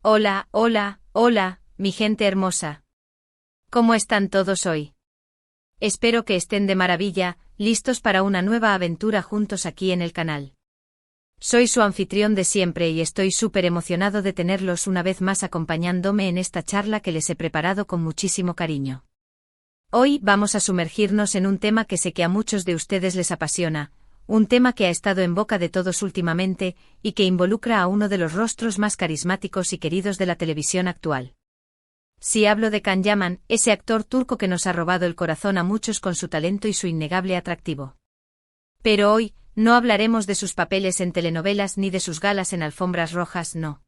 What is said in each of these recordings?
Hola, hola, hola, mi gente hermosa. ¿Cómo están todos hoy? Espero que estén de maravilla, listos para una nueva aventura juntos aquí en el canal. Soy su anfitrión de siempre y estoy súper emocionado de tenerlos una vez más acompañándome en esta charla que les he preparado con muchísimo cariño. Hoy vamos a sumergirnos en un tema que sé que a muchos de ustedes les apasiona, un tema que ha estado en boca de todos últimamente, y que involucra a uno de los rostros más carismáticos y queridos de la televisión actual. Si hablo de Can Yaman, ese actor turco que nos ha robado el corazón a muchos con su talento y su innegable atractivo. Pero hoy, no hablaremos de sus papeles en telenovelas ni de sus galas en alfombras rojas, no.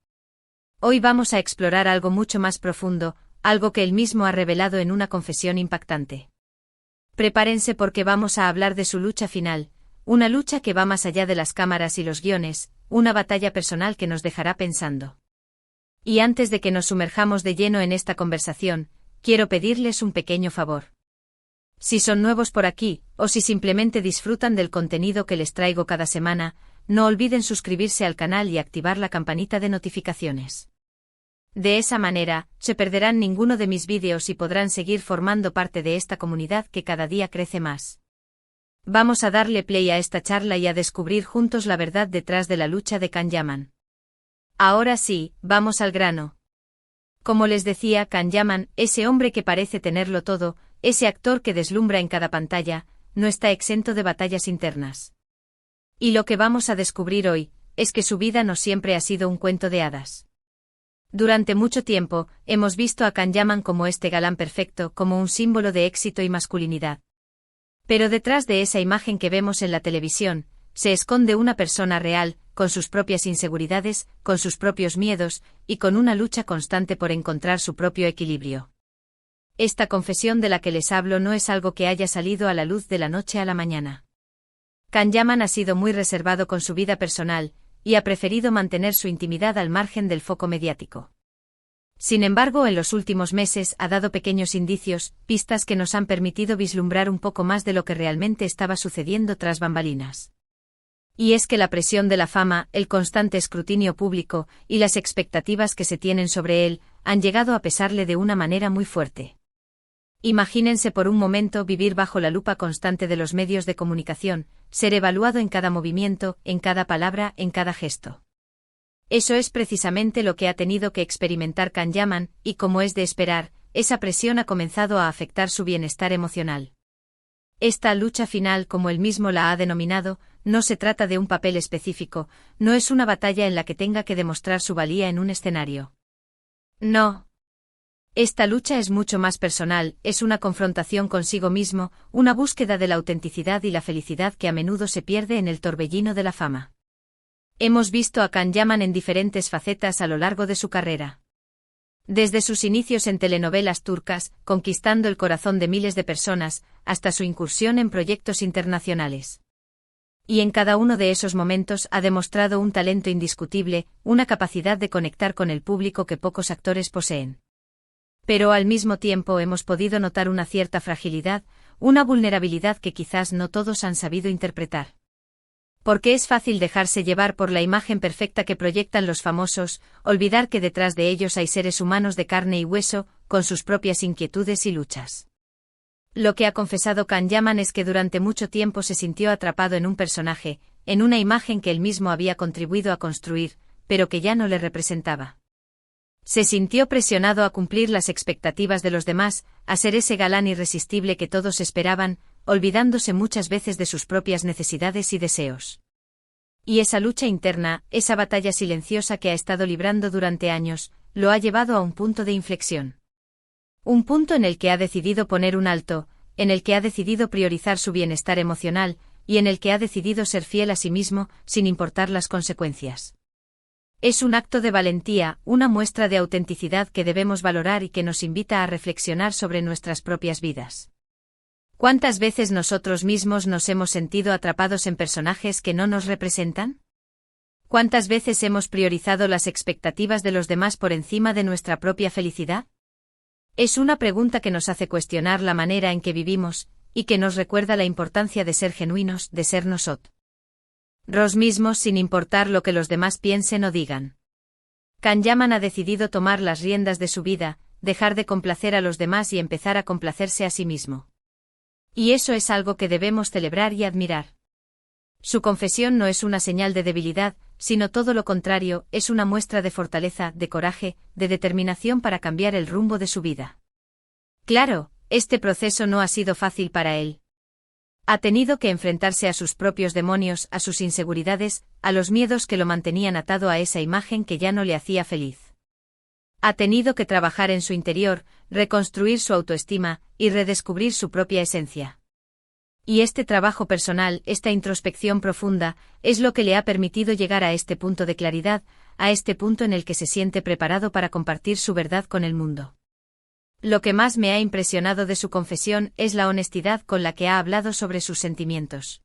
Hoy vamos a explorar algo mucho más profundo, algo que él mismo ha revelado en una confesión impactante. Prepárense porque vamos a hablar de su lucha final, una lucha que va más allá de las cámaras y los guiones, una batalla personal que nos dejará pensando. Y antes de que nos sumerjamos de lleno en esta conversación, quiero pedirles un pequeño favor. Si son nuevos por aquí, o si simplemente disfrutan del contenido que les traigo cada semana, no olviden suscribirse al canal y activar la campanita de notificaciones. De esa manera, se perderán ninguno de mis vídeos y podrán seguir formando parte de esta comunidad que cada día crece más. Vamos a darle play a esta charla y a descubrir juntos la verdad detrás de la lucha de Can Yaman. Ahora sí, vamos al grano. Como les decía, Can Yaman, ese hombre que parece tenerlo todo, ese actor que deslumbra en cada pantalla, no está exento de batallas internas. Y lo que vamos a descubrir hoy, es que su vida no siempre ha sido un cuento de hadas. Durante mucho tiempo, hemos visto a Can Yaman como este galán perfecto, como un símbolo de éxito y masculinidad. Pero detrás de esa imagen que vemos en la televisión, se esconde una persona real, con sus propias inseguridades, con sus propios miedos, y con una lucha constante por encontrar su propio equilibrio. Esta confesión de la que les hablo no es algo que haya salido a la luz de la noche a la mañana. Can Yaman ha sido muy reservado con su vida personal, y ha preferido mantener su intimidad al margen del foco mediático. Sin embargo, en los últimos meses ha dado pequeños indicios, pistas que nos han permitido vislumbrar un poco más de lo que realmente estaba sucediendo tras bambalinas. Y es que la presión de la fama, el constante escrutinio público, y las expectativas que se tienen sobre él, han llegado a pesarle de una manera muy fuerte. Imagínense por un momento vivir bajo la lupa constante de los medios de comunicación, ser evaluado en cada movimiento, en cada palabra, en cada gesto. Eso es precisamente lo que ha tenido que experimentar Can Yaman, y como es de esperar, esa presión ha comenzado a afectar su bienestar emocional. Esta lucha final, como él mismo la ha denominado, no se trata de un papel específico, no es una batalla en la que tenga que demostrar su valía en un escenario. No. Esta lucha es mucho más personal, es una confrontación consigo mismo, una búsqueda de la autenticidad y la felicidad que a menudo se pierde en el torbellino de la fama. Hemos visto a Can Yaman en diferentes facetas a lo largo de su carrera. Desde sus inicios en telenovelas turcas, conquistando el corazón de miles de personas, hasta su incursión en proyectos internacionales. Y en cada uno de esos momentos ha demostrado un talento indiscutible, una capacidad de conectar con el público que pocos actores poseen. Pero al mismo tiempo hemos podido notar una cierta fragilidad, una vulnerabilidad que quizás no todos han sabido interpretar. Porque es fácil dejarse llevar por la imagen perfecta que proyectan los famosos, olvidar que detrás de ellos hay seres humanos de carne y hueso, con sus propias inquietudes y luchas. Lo que ha confesado Can Yaman es que durante mucho tiempo se sintió atrapado en un personaje, en una imagen que él mismo había contribuido a construir, pero que ya no le representaba. Se sintió presionado a cumplir las expectativas de los demás, a ser ese galán irresistible que todos esperaban, olvidándose muchas veces de sus propias necesidades y deseos. Y esa lucha interna, esa batalla silenciosa que ha estado librando durante años, lo ha llevado a un punto de inflexión. Un punto en el que ha decidido poner un alto, en el que ha decidido priorizar su bienestar emocional, y en el que ha decidido ser fiel a sí mismo, sin importar las consecuencias. Es un acto de valentía, una muestra de autenticidad que debemos valorar y que nos invita a reflexionar sobre nuestras propias vidas. ¿Cuántas veces nosotros mismos nos hemos sentido atrapados en personajes que no nos representan? ¿Cuántas veces hemos priorizado las expectativas de los demás por encima de nuestra propia felicidad? Es una pregunta que nos hace cuestionar la manera en que vivimos, y que nos recuerda la importancia de ser genuinos, de ser nosotros mismos sin importar lo que los demás piensen o digan. Can Yaman ha decidido tomar las riendas de su vida, dejar de complacer a los demás y empezar a complacerse a sí mismo. Y eso es algo que debemos celebrar y admirar. Su confesión no es una señal de debilidad, sino todo lo contrario, es una muestra de fortaleza, de coraje, de determinación para cambiar el rumbo de su vida. Claro, este proceso no ha sido fácil para él. Ha tenido que enfrentarse a sus propios demonios, a sus inseguridades, a los miedos que lo mantenían atado a esa imagen que ya no le hacía feliz. Ha tenido que trabajar en su interior, reconstruir su autoestima, y redescubrir su propia esencia. Y este trabajo personal, esta introspección profunda, es lo que le ha permitido llegar a este punto de claridad, a este punto en el que se siente preparado para compartir su verdad con el mundo. Lo que más me ha impresionado de su confesión es la honestidad con la que ha hablado sobre sus sentimientos.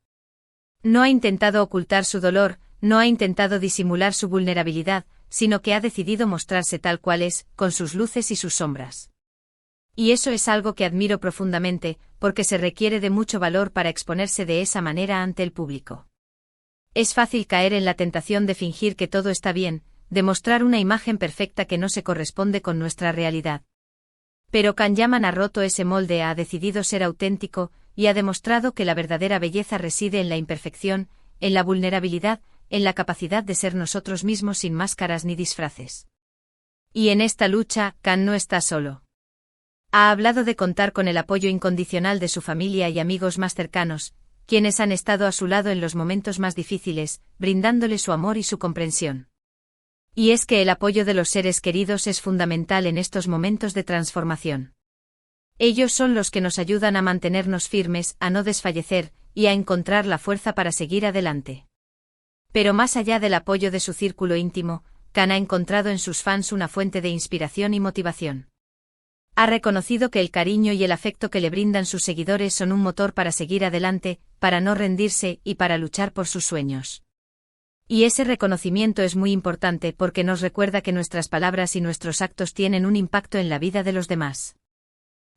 No ha intentado ocultar su dolor, no ha intentado disimular su vulnerabilidad, sino que ha decidido mostrarse tal cual es, con sus luces y sus sombras. Y eso es algo que admiro profundamente, porque se requiere de mucho valor para exponerse de esa manera ante el público. Es fácil caer en la tentación de fingir que todo está bien, de mostrar una imagen perfecta que no se corresponde con nuestra realidad. Pero Can Yaman ha roto ese molde, ha decidido ser auténtico, y ha demostrado que la verdadera belleza reside en la imperfección, en la vulnerabilidad, en la capacidad de ser nosotros mismos sin máscaras ni disfraces. Y en esta lucha, Can no está solo. Ha hablado de contar con el apoyo incondicional de su familia y amigos más cercanos, quienes han estado a su lado en los momentos más difíciles, brindándole su amor y su comprensión. Y es que el apoyo de los seres queridos es fundamental en estos momentos de transformación. Ellos son los que nos ayudan a mantenernos firmes, a no desfallecer, y a encontrar la fuerza para seguir adelante. Pero más allá del apoyo de su círculo íntimo, Can ha encontrado en sus fans una fuente de inspiración y motivación. Ha reconocido que el cariño y el afecto que le brindan sus seguidores son un motor para seguir adelante, para no rendirse y para luchar por sus sueños. Y ese reconocimiento es muy importante porque nos recuerda que nuestras palabras y nuestros actos tienen un impacto en la vida de los demás.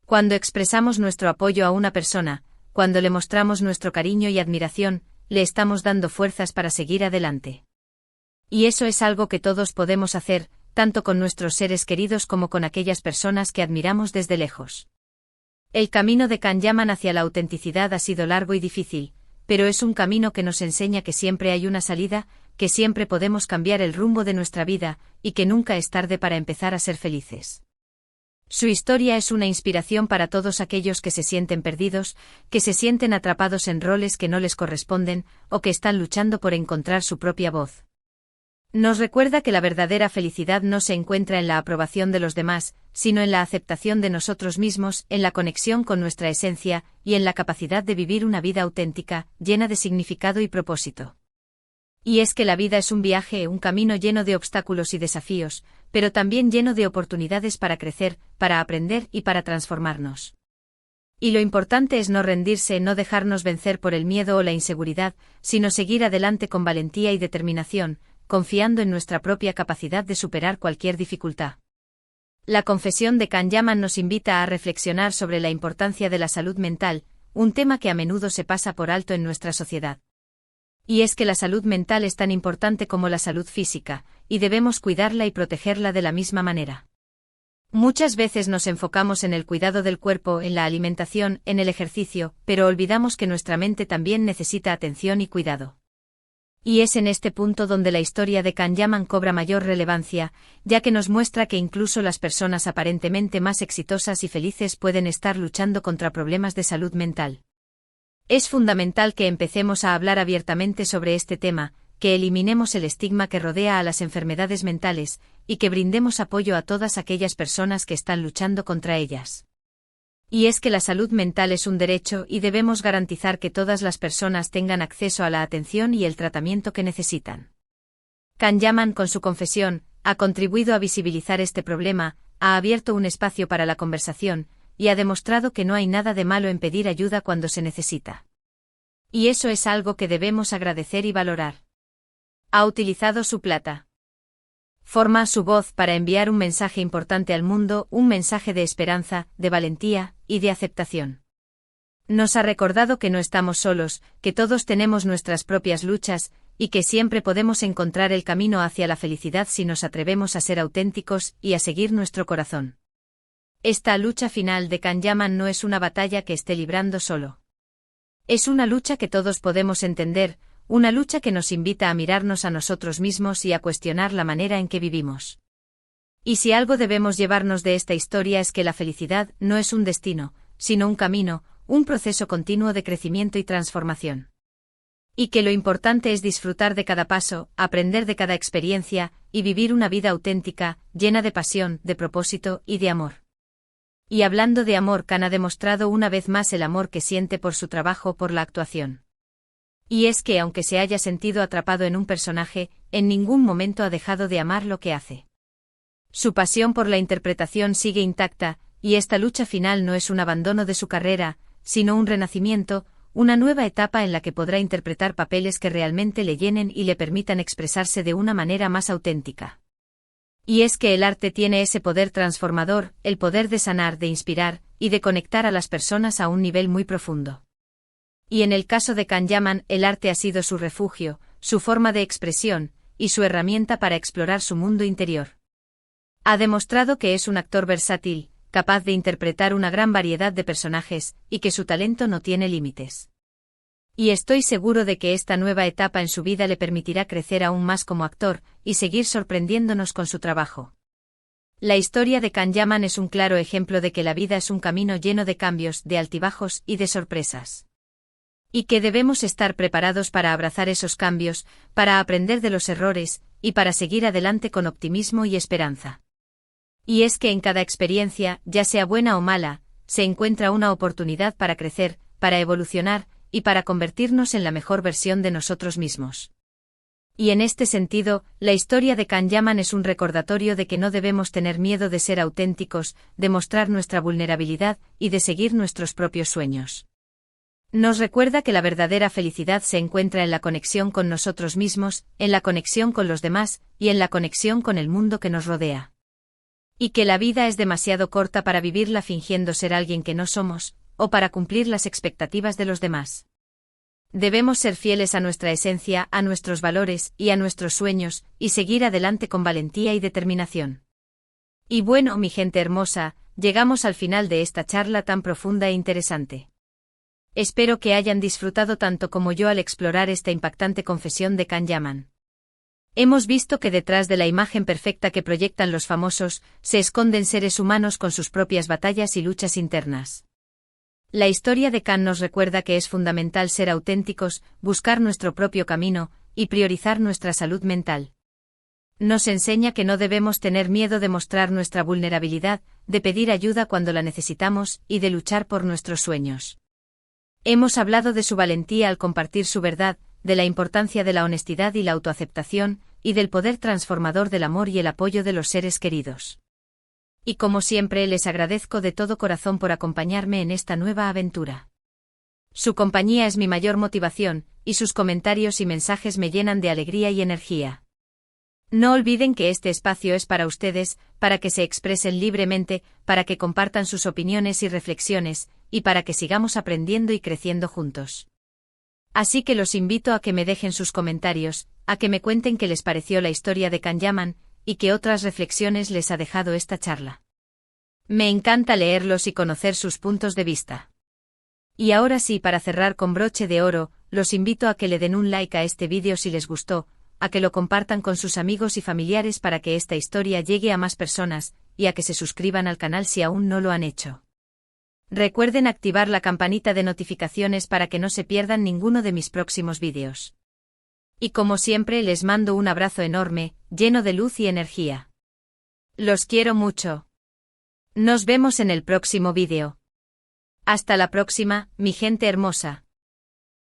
Cuando expresamos nuestro apoyo a una persona, cuando le mostramos nuestro cariño y admiración, le estamos dando fuerzas para seguir adelante. Y eso es algo que todos podemos hacer, tanto con nuestros seres queridos como con aquellas personas que admiramos desde lejos. El camino de Can Yaman hacia la autenticidad ha sido largo y difícil, pero es un camino que nos enseña que siempre hay una salida, que siempre podemos cambiar el rumbo de nuestra vida, y que nunca es tarde para empezar a ser felices. Su historia es una inspiración para todos aquellos que se sienten perdidos, que se sienten atrapados en roles que no les corresponden, o que están luchando por encontrar su propia voz. Nos recuerda que la verdadera felicidad no se encuentra en la aprobación de los demás, sino en la aceptación de nosotros mismos, en la conexión con nuestra esencia, y en la capacidad de vivir una vida auténtica, llena de significado y propósito. Y es que la vida es un viaje, un camino lleno de obstáculos y desafíos, pero también lleno de oportunidades para crecer, para aprender y para transformarnos. Y lo importante es no rendirse, no dejarnos vencer por el miedo o la inseguridad, sino seguir adelante con valentía y determinación, confiando en nuestra propia capacidad de superar cualquier dificultad. La confesión de Can Yaman nos invita a reflexionar sobre la importancia de la salud mental, un tema que a menudo se pasa por alto en nuestra sociedad. Y es que la salud mental es tan importante como la salud física, y debemos cuidarla y protegerla de la misma manera. Muchas veces nos enfocamos en el cuidado del cuerpo, en la alimentación, en el ejercicio, pero olvidamos que nuestra mente también necesita atención y cuidado. Y es en este punto donde la historia de Can Yaman cobra mayor relevancia, ya que nos muestra que incluso las personas aparentemente más exitosas y felices pueden estar luchando contra problemas de salud mental. Es fundamental que empecemos a hablar abiertamente sobre este tema, que eliminemos el estigma que rodea a las enfermedades mentales, y que brindemos apoyo a todas aquellas personas que están luchando contra ellas. Y es que la salud mental es un derecho y debemos garantizar que todas las personas tengan acceso a la atención y el tratamiento que necesitan. Can Yaman, con su confesión, ha contribuido a visibilizar este problema, ha abierto un espacio para la conversación, y ha demostrado que no hay nada de malo en pedir ayuda cuando se necesita. Y eso es algo que debemos agradecer y valorar. Ha utilizado su plata. Forma su voz para enviar un mensaje importante al mundo, un mensaje de esperanza, de valentía y de aceptación. Nos ha recordado que no estamos solos, que todos tenemos nuestras propias luchas, y que siempre podemos encontrar el camino hacia la felicidad si nos atrevemos a ser auténticos y a seguir nuestro corazón. Esta lucha final de Kanyaman no es una batalla que esté librando solo. Es una lucha que todos podemos entender, una lucha que nos invita a mirarnos a nosotros mismos y a cuestionar la manera en que vivimos. Y si algo debemos llevarnos de esta historia es que la felicidad no es un destino, sino un camino, un proceso continuo de crecimiento y transformación. Y que lo importante es disfrutar de cada paso, aprender de cada experiencia, y vivir una vida auténtica, llena de pasión, de propósito y de amor. Y hablando de amor, Kan ha demostrado una vez más el amor que siente por su trabajo, por la actuación. Y es que aunque se haya sentido atrapado en un personaje, en ningún momento ha dejado de amar lo que hace. Su pasión por la interpretación sigue intacta, y esta lucha final no es un abandono de su carrera, sino un renacimiento, una nueva etapa en la que podrá interpretar papeles que realmente le llenen y le permitan expresarse de una manera más auténtica. Y es que el arte tiene ese poder transformador, el poder de sanar, de inspirar, y de conectar a las personas a un nivel muy profundo. Y en el caso de Kanyaman, el arte ha sido su refugio, su forma de expresión, y su herramienta para explorar su mundo interior. Ha demostrado que es un actor versátil, capaz de interpretar una gran variedad de personajes, y que su talento no tiene límites. Y estoy seguro de que esta nueva etapa en su vida le permitirá crecer aún más como actor, y seguir sorprendiéndonos con su trabajo. La historia de Kanyaman es un claro ejemplo de que la vida es un camino lleno de cambios, de altibajos y de sorpresas. Y que debemos estar preparados para abrazar esos cambios, para aprender de los errores, y para seguir adelante con optimismo y esperanza. Y es que en cada experiencia, ya sea buena o mala, se encuentra una oportunidad para crecer, para evolucionar, y para convertirnos en la mejor versión de nosotros mismos. Y en este sentido, la historia de Kanyaman es un recordatorio de que no debemos tener miedo de ser auténticos, de mostrar nuestra vulnerabilidad, y de seguir nuestros propios sueños. Nos recuerda que la verdadera felicidad se encuentra en la conexión con nosotros mismos, en la conexión con los demás, y en la conexión con el mundo que nos rodea. Y que la vida es demasiado corta para vivirla fingiendo ser alguien que no somos, o para cumplir las expectativas de los demás. Debemos ser fieles a nuestra esencia, a nuestros valores y a nuestros sueños, y seguir adelante con valentía y determinación. Y bueno, mi gente hermosa, llegamos al final de esta charla tan profunda e interesante. Espero que hayan disfrutado tanto como yo al explorar esta impactante confesión de Kanyaman. Hemos visto que detrás de la imagen perfecta que proyectan los famosos, se esconden seres humanos con sus propias batallas y luchas internas. La historia de Kan nos recuerda que es fundamental ser auténticos, buscar nuestro propio camino, y priorizar nuestra salud mental. Nos enseña que no debemos tener miedo de mostrar nuestra vulnerabilidad, de pedir ayuda cuando la necesitamos, y de luchar por nuestros sueños. Hemos hablado de su valentía al compartir su verdad, de la importancia de la honestidad y la autoaceptación, y del poder transformador del amor y el apoyo de los seres queridos. Y como siempre les agradezco de todo corazón por acompañarme en esta nueva aventura. Su compañía es mi mayor motivación, y sus comentarios y mensajes me llenan de alegría y energía. No olviden que este espacio es para ustedes, para que se expresen libremente, para que compartan sus opiniones y reflexiones, y para que sigamos aprendiendo y creciendo juntos. Así que los invito a que me dejen sus comentarios, a que me cuenten qué les pareció la historia de Kanyaman, y qué otras reflexiones les ha dejado esta charla. Me encanta leerlos y conocer sus puntos de vista. Y ahora sí, para cerrar con broche de oro, los invito a que le den un like a este vídeo si les gustó, a que lo compartan con sus amigos y familiares para que esta historia llegue a más personas, y a que se suscriban al canal si aún no lo han hecho. Recuerden activar la campanita de notificaciones para que no se pierdan ninguno de mis próximos vídeos. Y como siempre les mando un abrazo enorme, lleno de luz y energía. Los quiero mucho. Nos vemos en el próximo vídeo. Hasta la próxima, mi gente hermosa.